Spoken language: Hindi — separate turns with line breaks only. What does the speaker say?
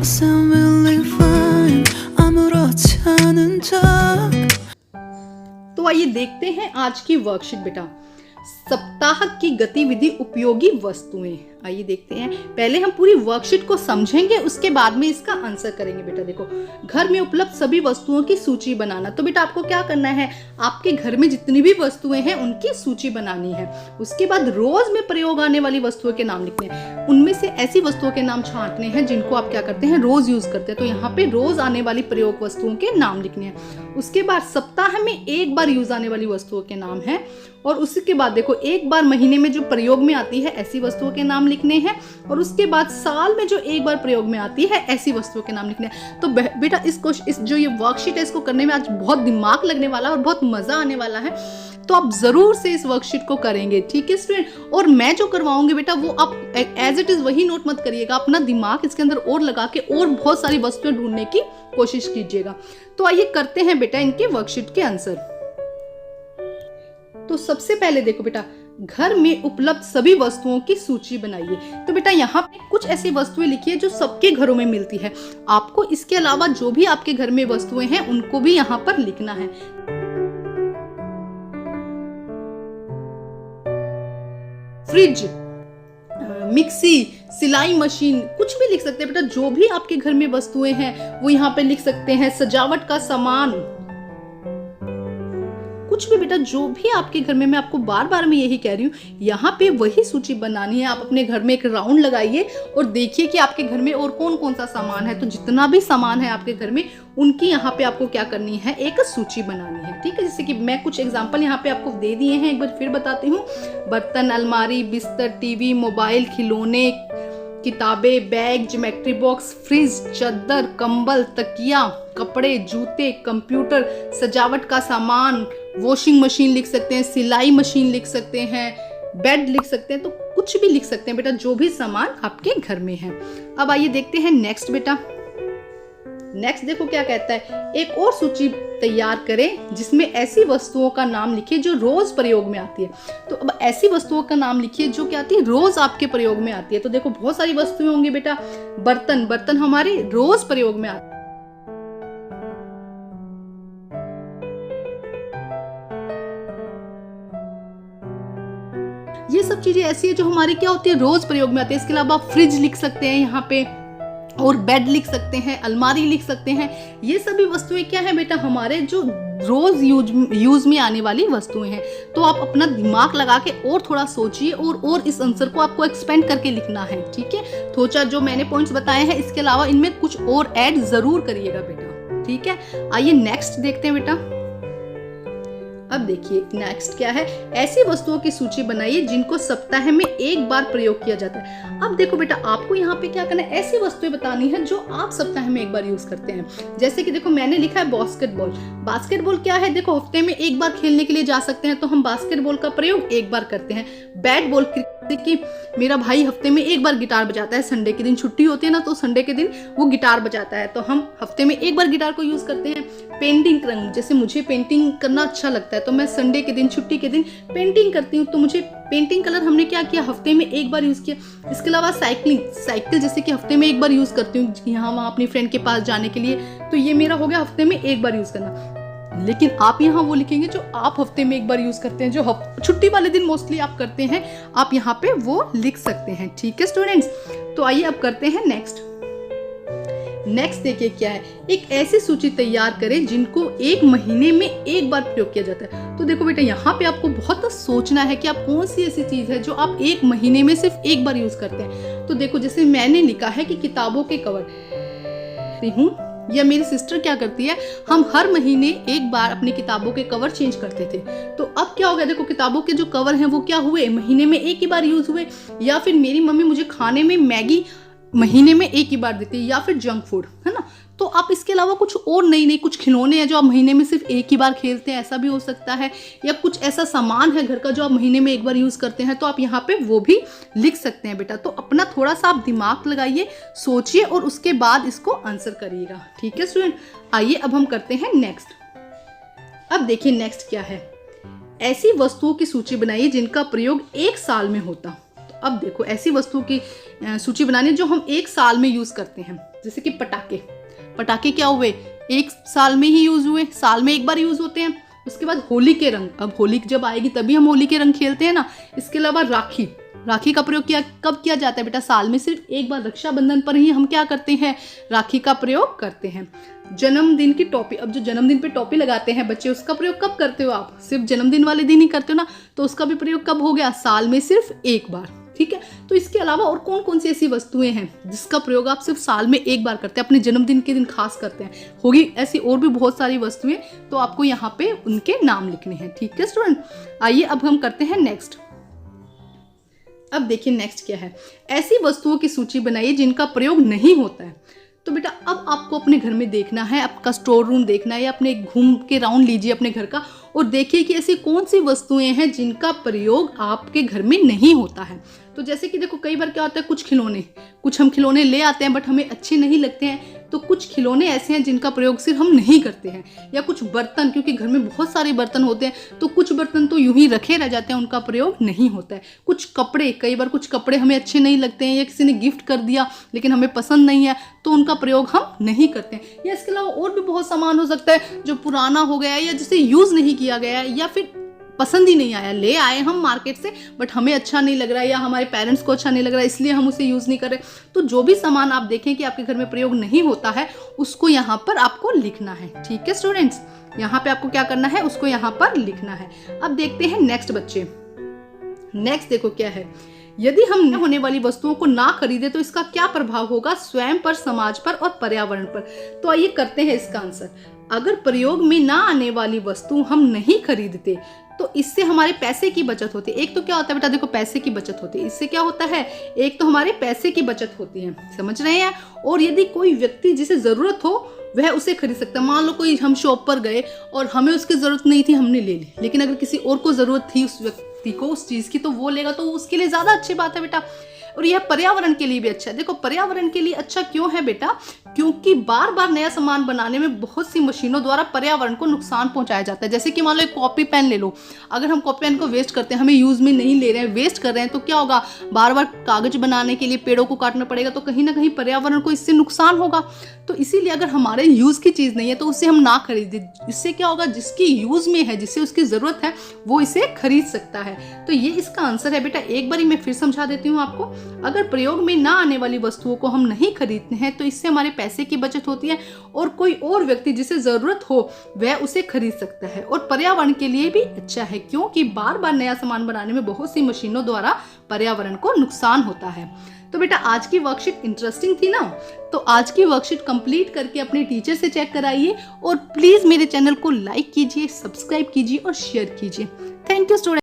sound really fine. 아무렇지 않은 척.
तो आइए देखते हैं आज की वर्कशीट बेटा। सप्ताह की गतिविधि उपयोगी वस्तुएं। आइए देखते हैं। पहले हम पूरी वर्कशीट को समझेंगे, उसके बाद में इसका आंसर करेंगे बेटा। देखो, घर में उपलब्ध सभी वस्तुओं की सूची बनाना। तो बेटा आपको क्या करना है, आपके घर में जितनी भी वस्तुएं हैं उनकी सूची बनानी है। उसके बाद रोज में प्रयोग आने वाली वस्तुओं के नाम लिखने हैं। उनमें से ऐसी वस्तुओं के नाम छांटने हैं जिनको आप क्या करते हैं, रोज यूज करते हैं। तो यहाँ पे रोज आने वाली प्रयोग वस्तुओं के नाम लिखने हैं। उसके बाद सप्ताह में एक बार यूज आने वाली वस्तुओं के नाम है। और उसके बाद देखो, एक बार महीने में जो प्रयोग में आती है ऐसी वस्तुओं के नाम लिखने हैं। और उसके बाद साल में जो एक बार प्रयोग में आती है ऐसी वस्तुओं के नाम लिखने हैं। तो बेटा इस जो ये वर्कशीट है इसको करने में आज बहुत दिमाग लगने वाला है और बहुत मजा आने वाला है। तो आप जरूर से इस वर्कशीट को करेंगे, ठीक है स्टूडेंट। और मैं जो करवाऊंगी बेटा वो आप एज इट इज वही नोट मत करिएगा, अपना दिमाग इसके अंदर और लगा के और बहुत सारी वस्तुएं ढूंढने की कोशिश कीजिएगा। तो आइए करते हैं बेटा इनके वर्कशीट के आंसर। तो सबसे पहले देखो बेटा, घर में उपलब्ध सभी वस्तुओं की सूची बनाइए। तो बेटा यहाँ पे कुछ ऐसी वस्तुएं लिखिए जो सबके घरों में मिलती है। आपको इसके अलावा जो भी आपके घर में वस्तुएं हैं उनको भी यहाँ पर लिखना है। फ्रिज, मिक्सी, सिलाई मशीन, कुछ भी लिख सकते हैं बेटा। जो भी आपके घर में वस्तुएं हैं वो यहाँ पे लिख सकते हैं। सजावट का सामान, कुछ भी बेटा, जो भी आपके घर में, मैं आपको बार बार मैं यही कह रही हूँ, यहाँ पे वही सूची बनानी है। आप अपने घर में एक राउंड लगाइए और देखिए कि आपके घर में और कौन कौन सा सामान है। तो जितना भी सामान है आपके घर में उनकी यहाँ पे आपको क्या करनी है, एक सूची बनानी है, ठीक है। जैसे कि मैं कुछ एग्जांपल यहाँ पे आपको दे दिए हैं, एक बार फिर बताती हूँ। बर्तन, अलमारी, बिस्तर, टीवी, मोबाइल, खिलौने, किताबें, बैग, ज्योमेट्री बॉक्स, फ्रिज, चादर, कंबल, तकिया, कपड़े, जूते, कंप्यूटर, सजावट का सामान, वॉशिंग मशीन लिख सकते हैं, सिलाई मशीन लिख सकते हैं, बेड लिख सकते हैं। तो कुछ भी लिख सकते हैं बेटा, जो भी सामान आपके घर में है। अब आइए देखते हैं नेक्स्ट बेटा। नेक्स्ट देखो क्या कहता है, एक और सूची तैयार करें जिसमें ऐसी वस्तुओं का नाम लिखिए जो रोज प्रयोग में आती है। तो अब ऐसी वस्तुओं का नाम लिखिए जो क्या आती है, रोज आपके प्रयोग में आती है। तो देखो बहुत सारी वस्तुएं होंगी बेटा। बर्तन हमारे रोज प्रयोग में आते हैं। ये सब चीजें ऐसी है जो हमारी क्या होती है, रोज प्रयोग में आती है। इसके अलावा आप फ्रिज लिख सकते हैं यहाँ पे, और बेड लिख सकते हैं, अलमारी लिख सकते हैं। ये सभी वस्तुएं क्या है बेटा, हमारे जो रोज यूज में आने वाली वस्तुएं हैं। तो आप अपना दिमाग लगा के और थोड़ा सोचिए और इस आंसर को आपको एक्सपेंड करके लिखना है, ठीक है। थोड़ा जो मैंने पॉइंट्स बताए हैं इसके अलावा इनमें कुछ और ऐड जरूर करिएगा बेटा, ठीक है। आइए नेक्स्ट देखते हैं बेटा। अब देखिए नेक्स्ट क्या है, ऐसी वस्तुओं की सूची बनाइए जिनको सप्ताह में एक बार प्रयोग किया जाता है। अब देखो बेटा, आपको यहाँ पे क्या करना है, ऐसी वस्तुएं बतानी है जो आप सप्ताह में एक बार यूज करते हैं। जैसे कि देखो मैंने लिखा है बास्केटबॉल। बास्केटबॉल क्या है, देखो हफ्ते में एक बार खेलने के लिए जा सकते हैं तो हम बास्केटबॉल का प्रयोग एक बार करते हैं। बैट बॉल, कि मेरा भाई हफ्ते में एक बार गिटार बजाता है, संडे के दिन छुट्टी होती है ना, तो संडे के दिन वो गिटार बजाता है, तो हम हफ्ते में एक बार गिटार को यूज करते हैं। पेंटिंग रंग, जैसे मुझे पेंटिंग करना अच्छा लगता है तो मैं संडे के दिन, छुट्टी के दिन पेंटिंग करती हूँ, तो मुझे पेंटिंग कलर हमने क्या किया, हफ्ते में एक बार यूज किया। इसके अलावा साइकिल जैसे कि हफ्ते में एक बार यूज करती हूँ यहाँ वहाँ अपनी फ्रेंड के पास जाने के लिए, तो ये मेरा हो गया हफ्ते में एक बार यूज करना। लेकिन आप यहाँ वो लिखेंगे जो आप हफ्ते में एक बार यूज करते हैं, जो छुट्टी वाले दिन मोस्टली आप करते हैं, आप यहाँ पे वो लिख सकते हैं, ठीक है स्टूडेंट्स। तो आइए अब करते हैं नेक्स्ट देखिए क्या है, एक ऐसी सूची तैयार करें जिनको एक महीने में एक बार प्रयोग किया जाता है। तो देखो बेटा, यहाँ पे आपको बहुत सोचना है कि आप कौन सी ऐसी चीज है जो आप एक महीने में सिर्फ एक बार यूज करते हैं। तो देखो जैसे मैंने लिखा है कि किताबों के कवर हूँ, या मेरी सिस्टर क्या करती है, हम हर महीने एक बार अपनी किताबों के कवर चेंज करते थे। तो अब क्या हो गया, देखो किताबों के जो कवर हैं वो क्या हुए, महीने में एक ही बार यूज हुए। या फिर मेरी मम्मी मुझे खाने में मैगी महीने में एक ही बार देती है, या फिर जंक फूड, है ना। तो आप इसके अलावा कुछ और नई कुछ खिलौने हैं जो आप महीने में सिर्फ एक ही बार खेलते हैं, ऐसा भी हो सकता है। या कुछ ऐसा सामान है घर का जो आप महीने में एक बार यूज करते हैं, तो आप यहाँ पे वो भी लिख सकते हैं बेटा। तो अपना थोड़ा सा आप दिमाग लगाइए, सोचिए और उसके बाद इसको आंसर करिएगा, ठीक है स्टूडेंट। आइए अब हम करते हैं नेक्स्ट। अब देखिए नेक्स्ट क्या है, ऐसी वस्तुओं की सूची बनाइए जिनका प्रयोग एक साल में होता। तो अब देखो ऐसी वस्तुओं की सूची बनानी है जो हम एक साल में यूज करते हैं। जैसे कि पटाखे क्या हुए, एक साल में ही यूज हुए, साल में एक बार यूज होते हैं। उसके बाद होली के रंग, अब होली जब आएगी तभी हम होली के रंग खेलते हैं ना। इसके अलावा राखी का प्रयोग कब किया जाता है बेटा, साल में सिर्फ एक बार, रक्षाबंधन पर ही हम क्या करते हैं, राखी का प्रयोग करते हैं। जन्मदिन की टोपी, अब जो जन्मदिन पे टोपी लगाते हैं बच्चे, उसका प्रयोग कब करते हो आप, सिर्फ जन्मदिन वाले दिन ही करते हो ना, तो उसका भी प्रयोग कब हो गया, साल में सिर्फ एक बार। ठीक है, तो इसके अलावा और कौन कौन सी ऐसी वस्तुएं हैं जिसका प्रयोग आप सिर्फ साल में एक बार करते हैं, अपने जन्मदिन के दिन खास करते हैं, होगी ऐसी और भी बहुत सारी वस्तुएं, तो आपको यहाँ पे उनके नाम लिखने हैं। ठीक है स्टूडेंट, आइए अब हम करते हैं नेक्स्ट। अब देखिए नेक्स्ट क्या है, ऐसी वस्तुओं की सूची बनाइए जिनका प्रयोग नहीं होता है। तो बेटा अब आपको अपने घर में देखना है, आपका स्टोर रूम देखना है, या अपने घूम के राउंड लीजिए अपने घर का और देखिए कि ऐसी कौन सी वस्तुएं हैं जिनका प्रयोग आपके घर में नहीं होता है। तो जैसे कि देखो कई बार क्या होता है, कुछ हम खिलौने ले आते हैं बट हमें अच्छे नहीं लगते हैं, तो कुछ खिलौने ऐसे हैं जिनका प्रयोग सिर्फ हम नहीं करते हैं। या कुछ बर्तन, क्योंकि घर में बहुत सारे बर्तन होते हैं तो कुछ बर्तन तो यूं ही रखे रह जाते हैं, उनका प्रयोग नहीं होता है। कुछ कपड़े, कई बार कुछ कपड़े हमें अच्छे नहीं लगते हैं या किसी ने गिफ्ट कर दिया लेकिन हमें पसंद नहीं है, तो उनका प्रयोग हम नहीं करते हैं। या इसके अलावा और भी बहुत सामान हो सकता है जो पुराना हो गया है या जिसे यूज नहीं किया गया है या फिर पसंद ही नहीं आया, ले आए हम मार्केट से बट हमें अच्छा नहीं लग रहा है या हमारे पेरेंट्स को अच्छा नहीं लग रहा है, इसलिए हम उसे यूज नहीं कर रहे। तो जो भी सामान आप देखें कि आपके घर में प्रयोग नहीं होता है उसको यहाँ पर आपको लिखना है। ठीक है स्टूडेंट्स, यहाँ पे आपको क्या करना है, उसको यहाँ पर लिखना है। अब देखते हैं नेक्स्ट बच्चे। नेक्स्ट देखो क्या है, यदि हम न होने वाली वस्तुओं को ना खरीदे तो इसका क्या प्रभाव होगा स्वयं पर, समाज पर और पर्यावरण पर। तो आइए करते हैं इसका आंसर। अगर प्रयोग में ना आने वाली वस्तु हम नहीं खरीदते तो इससे हमारे पैसे की बचत होती है। एक तो क्या होता है बेटा, देखो पैसे की बचत होती है, इससे क्या होता है, एक तो हमारे पैसे की बचत होती है, समझ रहे हैं। और यदि कोई व्यक्ति जिसे जरूरत हो वह उसे खरीद सकता है। मान लो कोई हम शॉप पर गए और हमें उसकी जरूरत नहीं थी, हमने ले ली, लेकिन अगर किसी और को जरूरत थी उस व्यक्ति को उस चीज की, तो वो लेगा, तो उसके लिए ज्यादा अच्छी बात है बेटा। और यह पर्यावरण के लिए भी अच्छा है। देखो पर्यावरण के लिए अच्छा क्यों है बेटा, क्योंकि बार बार नया सामान बनाने में बहुत सी मशीनों द्वारा पर्यावरण को नुकसान पहुंचाया जाता है। जैसे कि मान लो एक कॉपी पेन ले लो, अगर हम कॉपी पेन को वेस्ट करते हैं, हमें यूज में नहीं ले रहे हैं, वेस्ट कर रहे हैं, तो क्या होगा, बार बार कागज बनाने के लिए पेड़ों को काटना पड़ेगा, तो कहीं ना कहीं पर्यावरण को इससे नुकसान होगा। तो इसीलिए अगर हमारे यूज की चीज नहीं है तो उसे हम ना खरीदें। इससे क्या होगा, जिसकी यूज में है, जिसे उसकी जरूरत है, वो इसे खरीद सकता है। तो ये इसका आंसर है बेटा। एक बार मैं फिर समझा देती हूँ आपको। अगर प्रयोग में ना आने वाली वस्तुओं को हम नहीं खरीदते हैं तो इससे हमारे पैसे की बचत होती है और कोई और व्यक्ति जिसे जरूरत हो वह उसे खरीद सकता है। और पर्यावरण के लिए भी अच्छा है, क्योंकि बार बार नया सामान बनाने में बहुत सी मशीनों द्वारा पर्यावरण को नुकसान होता है। तो बेटा आज की वर्कशीट इंटरेस्टिंग थी ना, तो आज की वर्कशीट कंप्लीट करके अपने टीचर से चेक कराइए और प्लीज मेरे चैनल को लाइक कीजिए, सब्सक्राइब कीजिए और शेयर कीजिए। Thank you student.